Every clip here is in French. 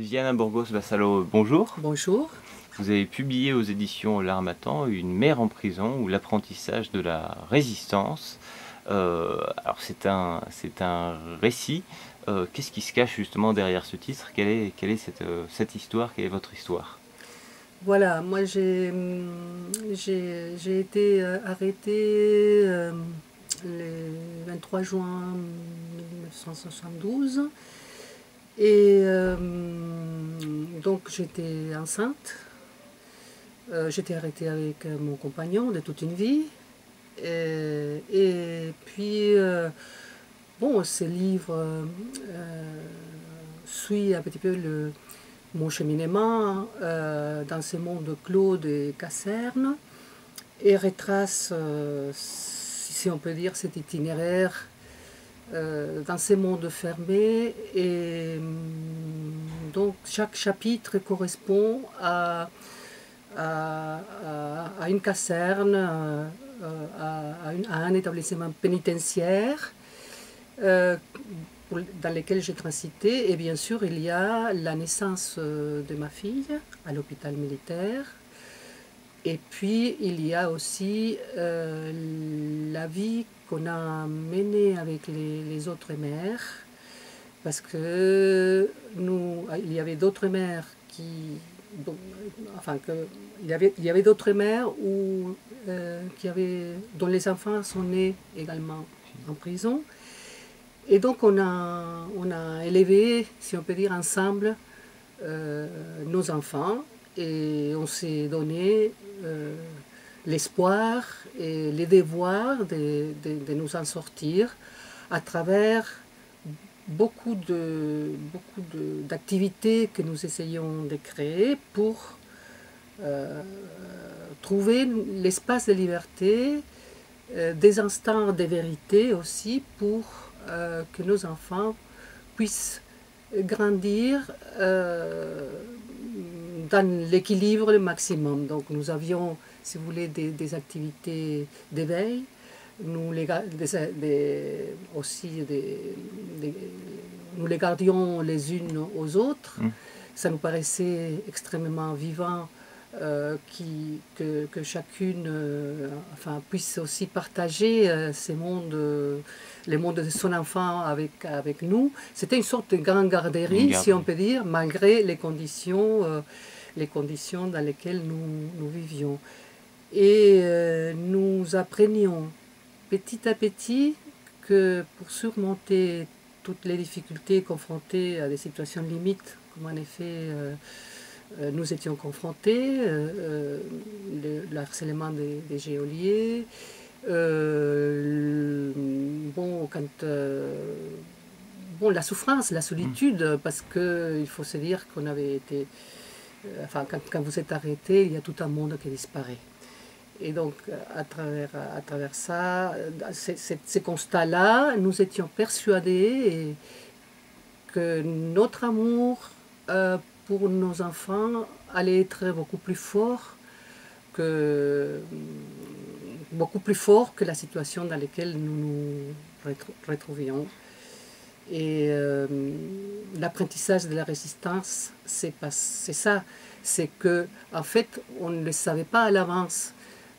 Viviana Burgos-Vassalo, bonjour. Bonjour. Vous avez publié aux éditions L'Harmattan Une mère en prison ou l'apprentissage de la résistance. Alors c'est un récit. Qu'est-ce qui se cache justement derrière ce titre? Quelle est cette histoire? Quelle est votre histoire? Voilà, moi j'ai été arrêtée le 23 juin 1972 et donc j'étais enceinte. J'étais arrêtée avec mon compagnon de toute une vie. Et puis, bon, ce livre suit un petit peu mon cheminement dans ce monde clos des casernes et retrace, si on peut dire, cet itinéraire dans ce monde fermé. Et donc, chaque chapitre correspond à une caserne, à un établissement pénitentiaire dans lequel j'ai transité. Et bien sûr, il y a la naissance de ma fille à l'hôpital militaire. Et puis, il y a aussi la vie qu'on a menée avec les autres mères. Parce que il y avait d'autres mères il y avait d'autres mères dont les enfants sont nés également en prison. Et donc on a élevé, si on peut dire, ensemble nos enfants et on s'est donné l'espoir et les devoirs de nous en sortir à travers beaucoup d'activités que nous essayons de créer pour trouver l'espace de liberté, des instants de vérité aussi pour que nos enfants puissent grandir dans l'équilibre le maximum. Donc nous avions, si vous voulez, des activités d'éveil. Nous les gardions les unes aux autres. Ça nous paraissait extrêmement vivant que chacune puisse aussi partager les mondes de son enfant avec nous. C'était une sorte de grande garderie, si on peut dire, malgré les conditions dans lesquelles nous vivions. Et nous apprenions petit à petit que pour surmonter toutes les difficultés confrontées à des situations limites, comme en effet nous étions confrontés, le harcèlement des geôliers, la souffrance, la solitude, parce qu'il faut se dire qu'on avait été... quand vous êtes arrêté, il y a tout un monde qui disparaît. Et donc, à travers ça, ces constats-là, nous étions persuadés que notre amour pour nos enfants allait être beaucoup plus fort que la situation dans laquelle nous nous retrouvions. Et l'apprentissage de la résistance, c'est ça. C'est que, en fait, on ne le savait pas à l'avance.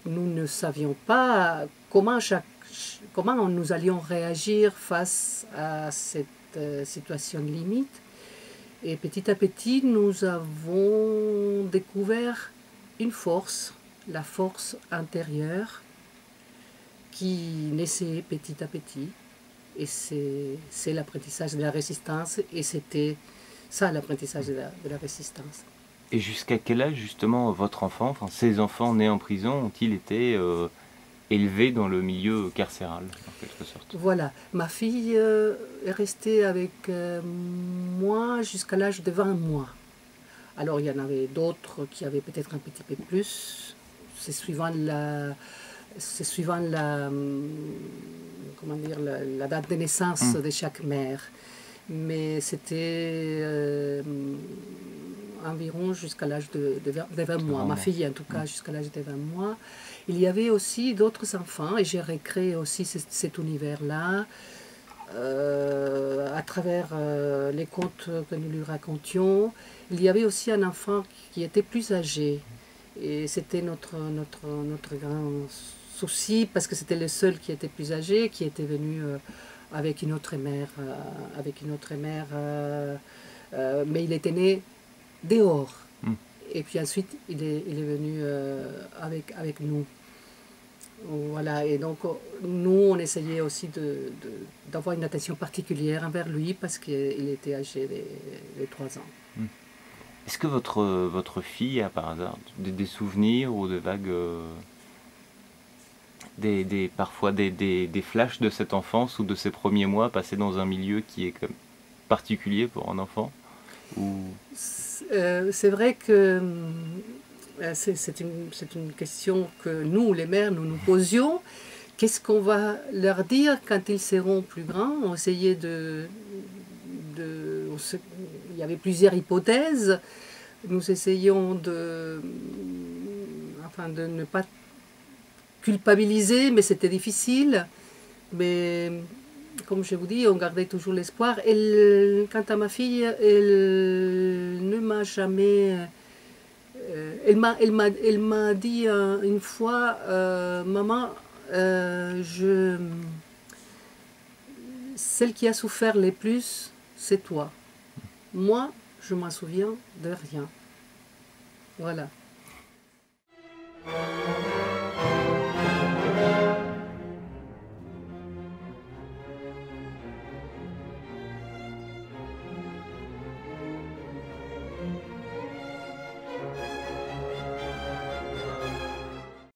Nous ne savions pas comment nous allions réagir face à cette situation limite. Et petit à petit, nous avons découvert une force, la force intérieure, qui naissait petit à petit. Et c'est l'apprentissage de la résistance, et c'était ça l'apprentissage de la résistance. Et jusqu'à quel âge, justement, votre enfant, ces enfants nés en prison, ont-ils été élevés dans le milieu carcéral, en quelque sorte? Voilà. Ma fille est restée avec moi jusqu'à l'âge de 20 mois. Alors, il y en avait d'autres qui avaient peut-être un petit peu plus. C'est suivant la date de naissance de chaque mère. Mais c'était... environ jusqu'à l'âge de 20 mois. Ma fille, en tout cas, jusqu'à l'âge de 20 mois. Il y avait aussi d'autres enfants, et j'ai recréé aussi cet univers-là, à travers les contes que nous lui racontions. Il y avait aussi un enfant qui était plus âgé. Et c'était notre grand souci, parce que c'était le seul qui était plus âgé, qui était venu avec une autre mère, mais il était né dehors. Mm. Et puis ensuite, il est venu avec nous. Voilà, et donc nous, on essayait aussi d'avoir une attention particulière envers lui, parce qu'il était âgé de 3 ans. Mm. Est-ce que votre fille a par hasard des souvenirs ou de vagues, parfois des flashs de cette enfance ou de ses premiers mois passés dans un milieu qui est comme particulier pour un enfant ou... C'est vrai que c'est une question que nous, les mères, nous nous posions. Qu'est-ce qu'on va leur dire quand ils seront plus grands? On essayait il y avait plusieurs hypothèses. Nous essayons de ne pas culpabiliser, mais c'était difficile. Mais comme je vous dis, on gardait toujours l'espoir. Quant à ma fille, elle ne m'a jamais... elle m'a dit une fois, maman, celle qui a souffert le plus, c'est toi. Moi, je m'en souviens de rien. Voilà.